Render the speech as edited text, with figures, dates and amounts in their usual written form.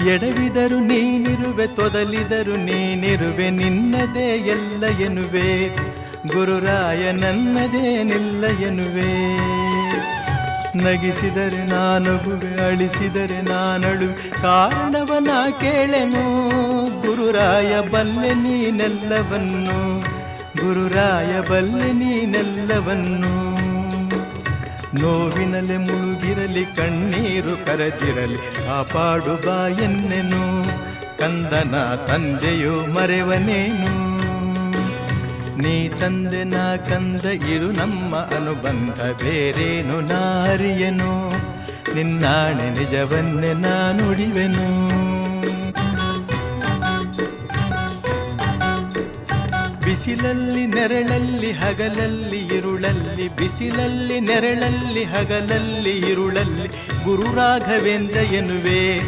ಎಡವಿದರು ನೀನಿರುವೆ, ತೊದಲಿದರು ನೀನಿರುವೆ, ನಿನ್ನದೇ ಎಲ್ಲ ಎನ್ನುವೆ, ಗುರುರಾಯ ನನ್ನದೇನಿಲ್ಲ ಎನ್ನುವೆ. ನಗಿಸಿದರೆ ನಾನಗುವೆ, ಅಳಿಸಿದರೆ ನಾನಳು, ಕಾರಣವನ ಕೇಳೆನು, ಗುರುರಾಯ ಬಲ್ಲೆ ನೀನೆಲ್ಲವನ್ನು, ಗುರುರಾಯ ಬಲ್ಲೆ ನೀನೆಲ್ಲವನ್ನು. ನೋವಿನಲೆ ಮುಳುಗಿರಲಿ, ಕಣ್ಣೀರು ಕರದಿರಲಿ, ಕಾಪಾಡು ಬಾ ಎನ್ನೆನು, ಕಂದನ ತಂದೆಯೋ ಮರೆವನೇನು. ನೀ ತಂದೆ ನಾ ಕಂದ ಇರು ನಮ್ಮ ಅನುಬಂಧ, ಬೇರೇನು ನಾ ಅರಿಯೆನು, ನಿನ್ನಾಣೆ ನಿಜವನ್ನೇ ನಾ ನುಡಿವೆನು. ಬಿಸಿಲಲ್ಲಿ ನೆರಳಲ್ಲಿ ಹಗಲಲ್ಲಿ ಇರುಳಲ್ಲಿ, ಬಿಸಿಲಲ್ಲಿ ನೆರಳಲ್ಲಿ ಹಗಲಲ್ಲಿ ಇರುಳಲ್ಲಿ, ಗುರು ರಾಘವೇಂದ್ರ ಎನ್ನುವೆ.